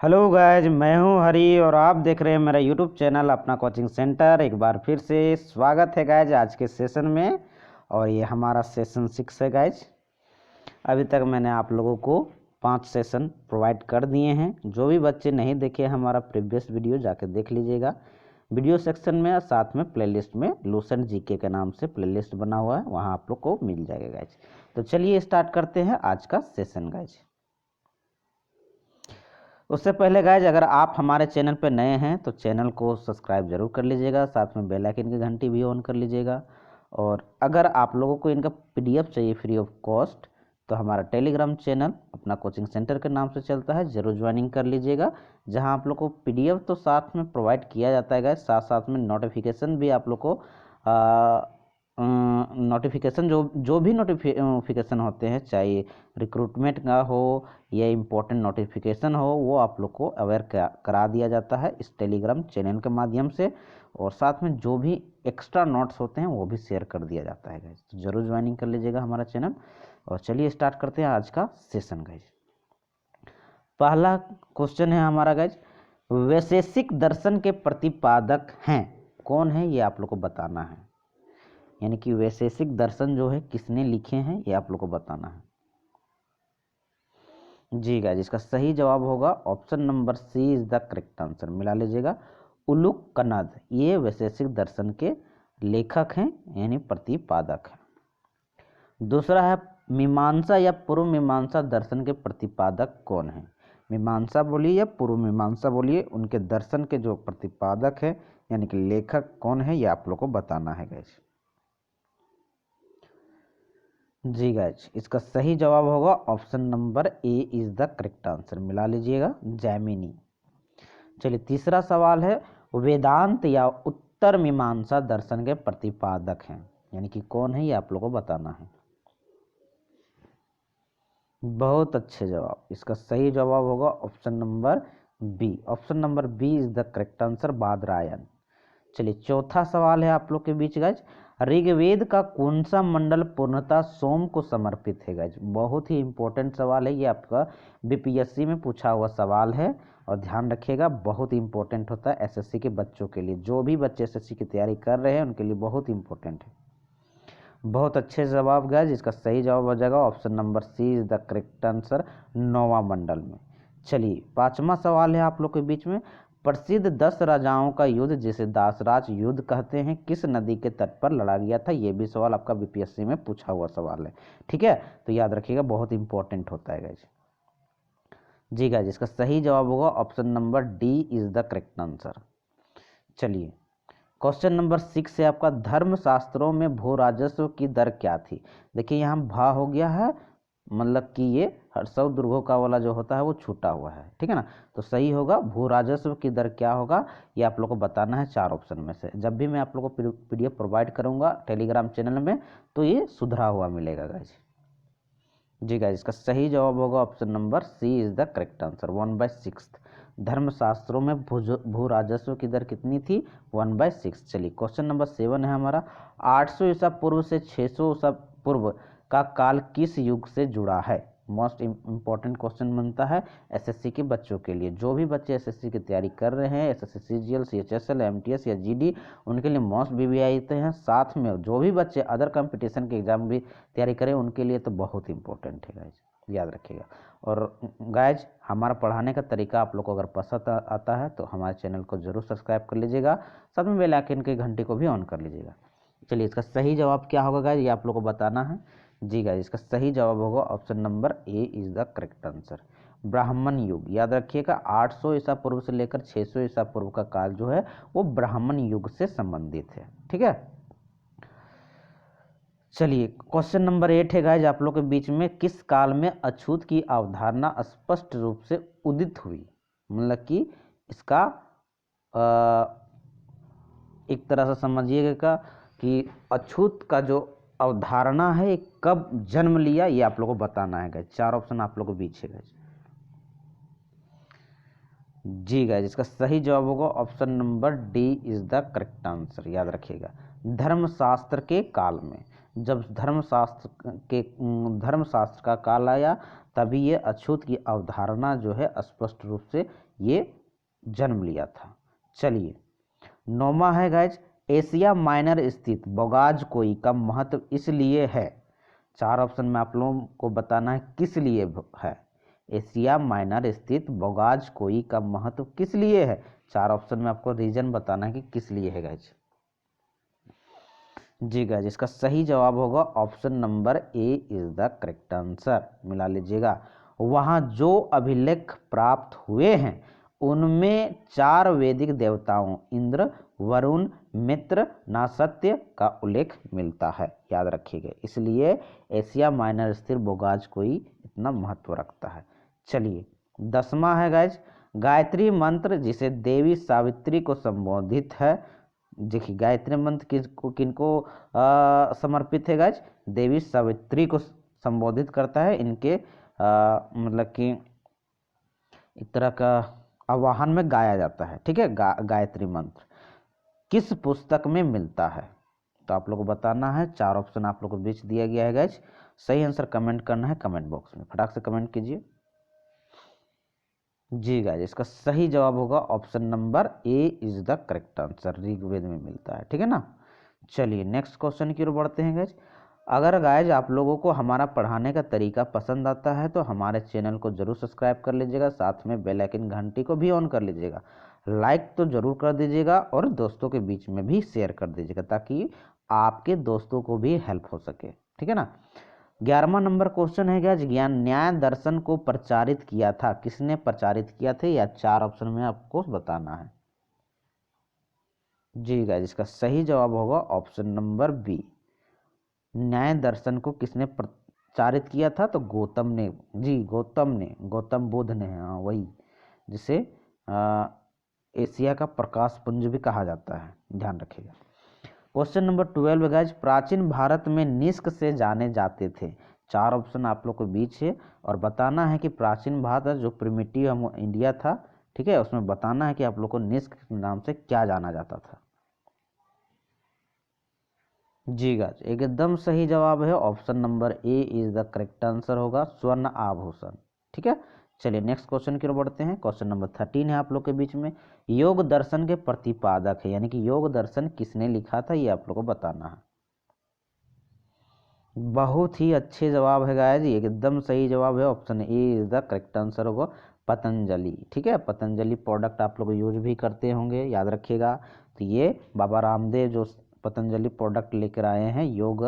Hello guys, मैं हूं हरी और आप देख रहे हैं मेरा यूट्यूब चैनल अपना कोचिंग सेंटर। एक बार फिर से स्वागत है गाइज आज के सेशन में। और ये हमारा सेशन 6 है गाइज। अभी तक मैंने आप लोगों को 5 सेशन प्रोवाइड कर दिए हैं। जो भी बच्चे नहीं देखे हमारा प्रीवियस वीडियो जाके देख लीजिएगा। वीडियो सेक्शन में साथ में प्लेलिस्ट में लूसेंट जीके के नाम से प्लेलिस्ट बना हुआ है, वहाँ आप लोग को मिल जाएगा गाइज। तो चलिए स्टार्ट करते हैं आज का सेशन गाइज। उससे पहले गाइज, अगर आप हमारे चैनल पर नए हैं तो चैनल को सब्सक्राइब जरूर कर लीजिएगा, साथ में बेल आइकन की घंटी भी ऑन कर लीजिएगा। और अगर आप लोगों को इनका पीडीएफ चाहिए फ्री ऑफ कॉस्ट तो हमारा टेलीग्राम चैनल अपना कोचिंग सेंटर के नाम से चलता है, जरूर ज्वाइनिंग कर लीजिएगा। जहां आप लोग को पीडीएफ तो साथ में प्रोवाइड किया जाता है गाइज, साथ साथ में नोटिफिकेशन भी आप लोग को नोटिफिकेशन जो भी नोटिफिकेशन होते हैं, चाहे रिक्रूटमेंट का हो या इम्पोर्टेंट नोटिफिकेशन हो, वो आप लोग को अवेयर करा दिया जाता है इस टेलीग्राम चैनल के माध्यम से। और साथ में जो भी एक्स्ट्रा नोट्स होते हैं वो भी शेयर कर दिया जाता है गाइज। तो जरूर ज्वाइनिंग कर लीजिएगा हमारा चैनल। और चलिए स्टार्ट करते हैं आज का सेशन गाइज। पहला क्वेश्चन है हमारा गाइज, वैशेषिक दर्शन के प्रतिपादक हैं कौन है, ये आप लोग को बताना है। यानी कि वैशेषिक दर्शन जो है किसने लिखे हैं ये आप लोग को बताना है। जी गाइस, इसका सही जवाब होगा option number C is the correct answer. मिला लीजिएगा, उलुक कनद ये वैशेषिक दर्शन के लेखक हैं यानी प्रतिपादक हैं। दूसरा है, मीमांसा या पूर्व मीमांसा दर्शन के प्रतिपादक कौन है। मीमांसा बोलिए या पूर्व मीमांसा बोलिए, उनके दर्शन के जो प्रतिपादक है यानी कि लेखक कौन है ये आप लोग को बताना है गाइस। जी गाइज, इसका सही जवाब होगा option number A is the correct answer. मिला लीजिएगा, जैमिनी। चलिए तीसरा सवाल है, वेदांत या उत्तर मीमांसा दर्शन के प्रतिपादक हैं यानी कि कौन है ये आप लोगों को बताना है। बहुत अच्छे जवाब, इसका सही जवाब होगा option number B. Option number B is the correct answer, Badarayana. चलिए चौथा सवाल है आप लोग के बीच गाइज, ऋग्वेद का कौन सा मंडल पूर्णतः सोम को समर्पित है गाइज। बहुत ही इंपॉर्टेंट सवाल है ये, आपका बीपीएससी में पूछा हुआ सवाल है। और ध्यान रखिएगा, बहुत ही इंपॉर्टेंट होता है एसएससी के बच्चों के लिए। जो भी बच्चे एसएससी की तैयारी कर रहे हैं उनके लिए बहुत इंपॉर्टेंट है। बहुत अच्छे जवाब गाइज, इसका सही जवाब हो जाएगा option number C is the correct answer, नौवा मंडल में। चलिए पांचवा सवाल है आप लोग के बीच में, प्रसिद्ध 10 राजाओं का युद्ध जिसे दासराज युद्ध कहते हैं किस नदी के तट पर लड़ा गया था। ये भी सवाल आपका बीपीएससी में पूछा हुआ सवाल है, ठीक है। तो याद रखिएगा, बहुत इंपॉर्टेंट होता है गाइज। जी गाइज, इसका सही जवाब होगा option number D is the correct answer. चलिए क्वेश्चन नंबर 6 है आपका, धर्मशास्त्रों में भू राजस्व की दर क्या थी। देखिए यहाँ भा हो गया है, मतलब कि ये हर्षव दुर्गो का वाला जो होता है वो छूटा हुआ है, ठीक है ना। तो सही होगा, भू राजस्व की दर क्या होगा ये आप लोग को बताना है 4 ऑप्शन में से। जब भी मैं आप लोग को पीडीएफ प्रोवाइड करूंगा टेलीग्राम चैनल में तो ये सुधरा हुआ मिलेगा गाइज। जी गाइज, इसका सही जवाब होगा option number C is the correct answer, 1/6। धर्मशास्त्रों में भू राजस्व की दर कितनी थी, 1/6। चलिए क्वेश्चन नंबर 7 है हमारा, 800 ईसा पूर्व से 600 ईसा पूर्व का काल किस युग से जुड़ा है। मोस्ट इम्पॉर्टेंट क्वेश्चन बनता है एसएससी के बच्चों के लिए। जो भी बच्चे एसएससी की तैयारी कर रहे हैं, एसएससी सीजीएल, सीएचएसएल, एमटीएस या जीडी, उनके लिए मोस्ट बीबीआई आते हैं। साथ में जो भी बच्चे अदर कंपटीशन के एग्जाम भी तैयारी करें उनके लिए तो बहुत इंपॉर्टेंट है गाइज, याद रखिएगा। और गाइज, हमारा पढ़ाने का तरीका आप लोग को अगर पसंद आता है तो हमारे चैनल को जरूर सब्सक्राइब कर लीजिएगा, साथ में बेल आइकन की घंटी को भी ऑन कर लीजिएगा। चलिए इसका सही जवाब क्या होगा गाइज, ये आप लोग को बताना है। जी गाइज, इसका सही जवाब होगा option number A is the correct answer, ब्राह्मण युग। याद रखिएगा, 800 ईसा पूर्व से लेकर 600 ईसा पूर्व का काल जो है वो ब्राह्मण युग से संबंधित है, ठीक है। चलिए क्वेश्चन नंबर 8 है गाइज आप लोग के बीच में, किस काल में अछूत की अवधारणा स्पष्ट रूप से उदित हुई। मतलब कि इसका एक तरह से समझिएगा कि अछूत का जो अवधारणा है कब जन्म लिया, ये आप लोग को बताना है गाइज। 4 ऑप्शन आप लोग के बीच है गाइज। जी गाइज, इसका सही जवाब होगा option number D is the correct answer. याद रखिएगा, धर्मशास्त्र के काल में, जब धर्मशास्त्र का काल आया तभी ये अछूत की अवधारणा जो है स्पष्ट रूप से ये जन्म लिया था। चलिए 9वां है गाइज, एशिया माइनर स्थित बोगाजकोई का महत्व इसलिए है। 4 ऑप्शन में आप लोगों को बताना है किस लिए है। एशिया माइनर स्थित बोगाजकोई का महत्व किस लिए है। 4 ऑप्शन में आपको रीजन बताना है कि किस लिए है गाइज। जी गाइज, इसका सही जवाब होगा option number A is the correct answer. मिला लीजिएगा। वहां जो अभिलेख प्राप्त हुए हैं उनमें 4 वैदिक देवताओं इंद्र, वरुण, मित्र, नासत्य का उल्लेख मिलता है, याद रखिएगा। इसलिए एशिया माइनर स्थित बोगाजकोई इतना महत्व रखता है। चलिए 10वां है गाइज, गायत्री मंत्र जिसे देवी सावित्री को संबोधित है। देखिए गायत्री मंत्र किनको समर्पित है गाइज, देवी सावित्री को संबोधित करता है। इनके मतलब कि एक तरह का आवाहन में गाया जाता है, ठीक है। गायत्री मंत्र किस पुस्तक में मिलता है, तो आप लोग को बताना है। 4 ऑप्शन आप लोग को बीच दिया गया है गाइज। सही आंसर कमेंट करना है कमेंट बॉक्स में, फटाक से कमेंट कीजिए। जी गाइज, इसका सही जवाब होगा option number A is the correct answer, Rigveda में मिलता है, ठीक है ना। चलिए नेक्स्ट क्वेश्चन की ओर बढ़ते हैं गाइज। अगर गाइज आप लोगों को हमारा पढ़ाने का तरीका पसंद आता है तो हमारे चैनल को जरूर सब्सक्राइब कर लीजिएगा, साथ में बेल आइकन घंटी को भी ऑन कर लीजिएगा, लाइक तो जरूर कर दीजिएगा और दोस्तों के बीच में भी शेयर कर दीजिएगा ताकि आपके दोस्तों को भी हेल्प हो सके, ठीक है ना। 11वां नंबर क्वेश्चन है क्या, ज्ञान न्याय दर्शन को प्रचारित किया था, किसने प्रचारित किया था, या 4 ऑप्शन में आपको बताना है। जी गाइस, इसका सही जवाब होगा ऑप्शन नंबर बी। न्याय दर्शन को किसने प्रचारित किया था, तो गौतम ने। जी गौतम बुद्ध ने, हाँ वही, जिसे एशिया का प्रकाश पुंज भी कहा जाता है, ध्यान रखिएगा। क्वेश्चन नंबर 12 गाइज, प्राचीन भारत में निष्क से जाने जाते थे। 4 ऑप्शन आप लोग के बीच है और बताना है कि प्राचीन भारत जो प्रिमिटिव हम इंडिया था, ठीक है, उसमें बताना है कि आप लोग को निष्क नाम से क्या जाना जाता था। जी गाइज, एकदम सही जवाब है option number A is the correct answer होगा, स्वर्ण आभूषण, ठीक है। चलिए नेक्स्ट क्वेश्चन की ओर बढ़ते हैं। क्वेश्चन नंबर 13 है आप लोग के बीच में, योग दर्शन के प्रतिपादक है, यानी कि योग दर्शन किसने लिखा था ये आप लोग को बताना है। बहुत ही अच्छे जवाब है गाइस, एकदम सही जवाब है option A is the correct answer होगा, पतंजलि, ठीक है। पतंजलि प्रोडक्ट आप लोग यूज भी करते होंगे, याद रखिएगा। तो ये बाबा रामदेव जो पतंजलि प्रोडक्ट लेकर आए हैं योग,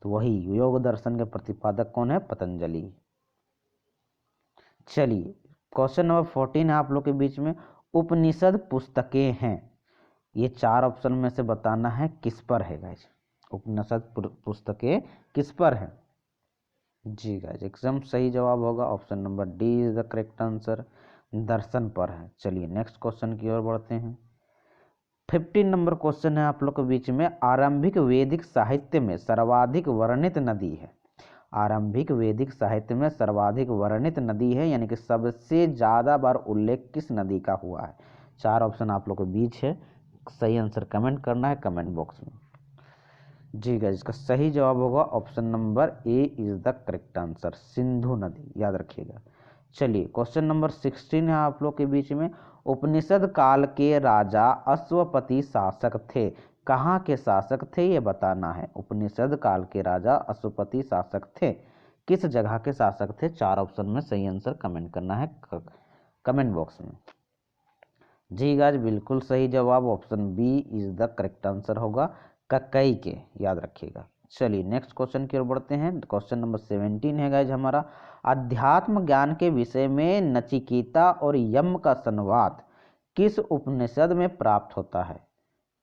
तो वही योग दर्शन के प्रतिपादक कौन है, पतंजलि। चलिए क्वेश्चन नंबर 14 है आप लोग के बीच में, उपनिषद पुस्तकें हैं, ये 4 ऑप्शन में से बताना है किस पर है गाइज। उपनिषद पुस्तकें किस पर है। जी गाइज, एकदम सही जवाब होगा option number D is the correct answer, दर्शन पर है। चलिए नेक्स्ट क्वेश्चन की ओर बढ़ते हैं। 15 नंबर क्वेश्चन है आप लोग के बीच में, आरंभिक वैदिक साहित्य में सर्वाधिक वर्णित नदी है। आरंभिक वैदिक साहित्य में सर्वाधिक वर्णित नदी है, यानी कि सबसे ज्यादा बार उल्लेख किस नदी का हुआ है। 4 ऑप्शन आप लोग के बीच है, सही आंसर कमेंट करना है कमेंट बॉक्स में। जी गाइस, इसका सही जवाब होगा option number A is the correct answer, Sindhu नदी, याद रखिएगा। चलिए क्वेश्चन नंबर 16 है आप लोग के बीच में, उपनिषद काल के राजा अश्वपति शासक थे, कहाँ के शासक थे ये बताना है। उपनिषद काल के राजा अश्वपति शासक थे, किस जगह के शासक थे। 4 ऑप्शन में सही आंसर कमेंट करना है कमेंट बॉक्स में। जी गाइस, बिल्कुल सही जवाब option B is the correct answer होगा, कक्कई के, याद रखिएगा। चलिए नेक्स्ट क्वेश्चन की ओर बढ़ते हैं। क्वेश्चन नंबर 17 है गाइज हमारा, अध्यात्म ज्ञान के विषय में नचिकेता और यम का संवाद किस उपनिषद में प्राप्त होता है।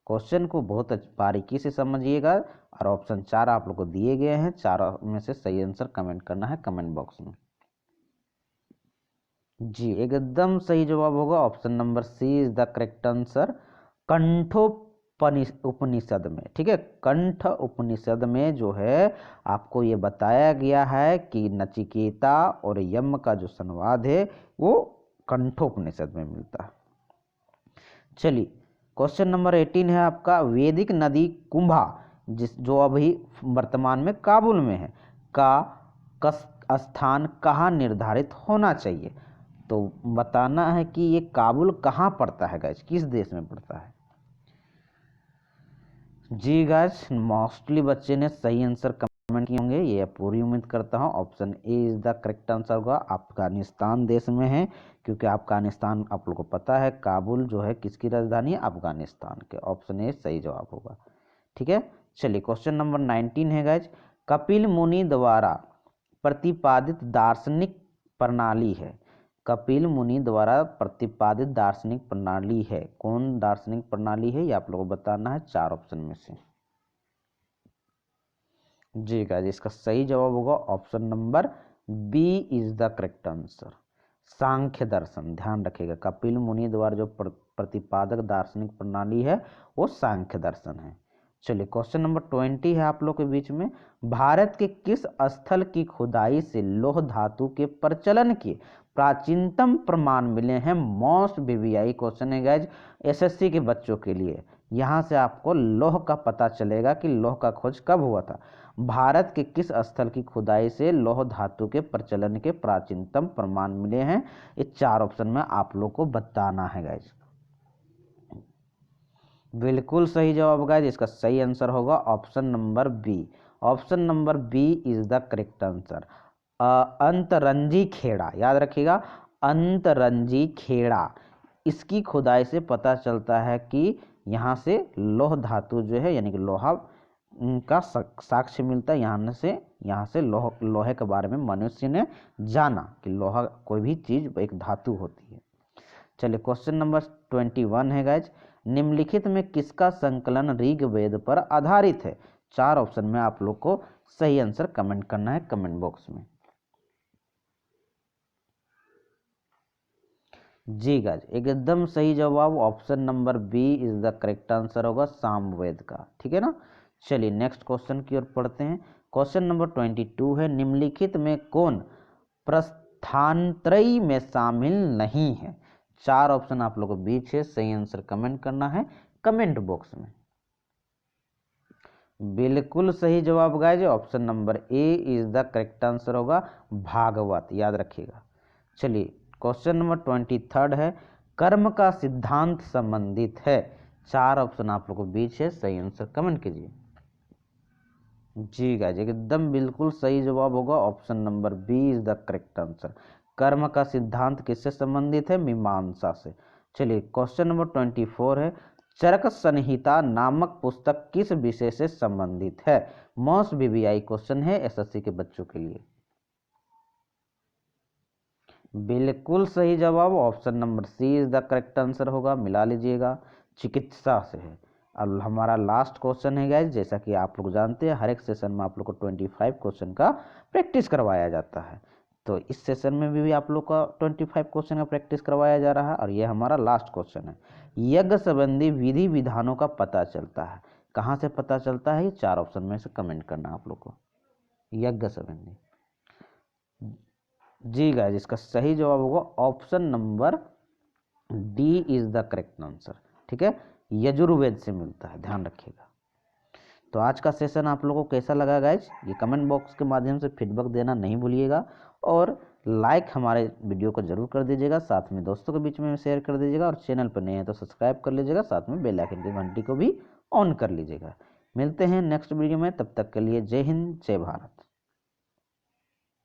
क्वेश्चन को बहुत बारीकी से समझिएगा और ऑप्शन 4 आप लोग को दिए गए हैं, 4 में से सही आंसर कमेंट करना है कमेंट बॉक्स में। जी एकदम सही जवाब होगा option number C is the correct answer, Upanishad में, ठीक है। कंठ उपनिषद में जो है आपको ये बताया गया है कि नचिकेता और यम का जो संवाद है वो कंठोपनिषद में मिलता है। चलिए क्वेश्चन नंबर 18 है आपका, वैदिक नदी कुंभा जो अभी वर्तमान में काबुल में है, का स्थान कहाँ निर्धारित होना चाहिए। तो बताना है कि ये काबुल कहाँ पड़ता है गाइज, किस देश में पड़ता है। जी गाइज, मोस्टली बच्चे ने सही आंसर कमेंट किए होंगे, ये पूरी उम्मीद करता हूँ। Option A is the correct answer होगा। अफगानिस्तान देश में है, क्योंकि अफगानिस्तान आप लोगों को पता है काबुल जो है किसकी राजधानी है, अफगानिस्तान के। ऑप्शन ए सही जवाब होगा। ठीक है, चलिए क्वेश्चन नंबर 19 है गाइज। कपिल मुनि द्वारा प्रतिपादित दार्शनिक प्रणाली है। कपिल मुनि द्वारा प्रतिपादित दार्शनिक प्रणाली है, कौन दार्शनिक प्रणाली है, ये आप लोगों को बताना है 4 ऑप्शन में से। जी गाइस, इसका सही जवाब होगा option number B is the correct answer, Samkhya दर्शन। ध्यान रखिएगा, कपिल मुनि द्वारा जो प्रतिपादक दार्शनिक प्रणाली है वो सांख्य दर्शन है। चलिए क्वेश्चन नंबर 20 है आप लोग के बीच में। भारत के किस स्थल की खुदाई से लौह धातु के प्रचलन के प्राचीनतम प्रमाण मिले हैं। मोस्ट वीवीआई क्वेश्चन है गाइज, एसएससी के बच्चों के लिए। यहाँ से आपको लौह का पता चलेगा कि लौह का खोज कब हुआ था। भारत के किस स्थल की खुदाई से लौह धातु के प्रचलन के प्राचीनतम प्रमाण मिले हैं, ये 4 ऑप्शन में आप लोग को बताना है गाइज। बिल्कुल सही जवाब गाइज, इसका सही आंसर होगा option number B. Option number B is the correct answer. Antaranji Khera, याद रखिएगा, अंतरंजी खेड़ा, इसकी खुदाई से पता चलता है कि यहाँ से लौह धातु जो है यानी कि लोहा का साक्ष्य मिलता है। यहाँ से लोहे के बारे में मनुष्य ने जाना कि लोहा कोई भी चीज एक धातु होती है। चलिए क्वेश्चन नंबर 21 है गाइज। निम्नलिखित में किसका संकलन ऋग्वेद पर आधारित है। 4 ऑप्शन में आप लोग को सही आंसर कमेंट करना है कमेंट बॉक्स में। जी गाइज, एकदम सही जवाब option number B is the correct answer होगा, सामवेद का। ठीक है ना, चलिए नेक्स्ट क्वेश्चन की ओर पढ़ते हैं। क्वेश्चन नंबर 22 है। निम्नलिखित में कौन प्रस्थानत्रयी में शामिल नहीं है। 4 ऑप्शन आप लोगों को बीच है, सही आंसर कमेंट करना है कमेंट बॉक्स में। बिल्कुल सही जवाब guys, option number A is the correct answer होगा, भागवत, याद रखिएगा। चलिए क्वेश्चन नंबर 23 है। कर्म का सिद्धांत संबंधित है। 4 ऑप्शन आप लोगों को बीच है, सही आंसर कमेंट कीजिए। जी गाइज, एकदम बिल्कुल सही जवाब होगा option number B is the correct answer. कर्म का सिद्धांत किससे संबंधित है, मीमांसा से। चलिए क्वेश्चन नंबर 24 है। चरक संहिता नामक पुस्तक किस विषय से संबंधित है। मोस्ट वीवीआई क्वेश्चन है एसएससी के बच्चों के लिए। बिल्कुल सही जवाब option number C is the correct answer होगा, मिला लीजिएगा, चिकित्सा से है। अब हमारा लास्ट क्वेश्चन है गाइज, जैसा कि आप लोग जानते हैं हर एक सेशन में आप लोग को 25 क्वेश्चन का प्रैक्टिस करवाया जाता है। तो इस सेशन में भी आप लोग का 25 क्वेश्चन का प्रैक्टिस करवाया जा रहा है और ये हमारा लास्ट क्वेश्चन है। यज्ञ संबंधी विधि विधानों का पता चलता है, कहाँ से पता चलता है, ये 4 ऑप्शन में से कमेंट करना आप लोग को। यज्ञ संबंधी, जी गाइस, इसका सही जवाब होगा option number D is the correct answer. ठीक है, यजुर्वेद से मिलता है, ध्यान रखिएगा। तो आज का सेशन आप लोगों को कैसा लगा गाइज, ये कमेंट बॉक्स के माध्यम से फीडबैक देना नहीं भूलिएगा और लाइक हमारे वीडियो को जरूर कर दीजिएगा, साथ में दोस्तों के बीच में शेयर कर दीजिएगा और चैनल पर नए हैं तो सब्सक्राइब कर लीजिएगा, साथ में बेल आइकन की घंटी को भी ऑन कर लीजिएगा। मिलते हैं नेक्स्ट वीडियो में, तब तक के लिए जय हिंद जय भारत।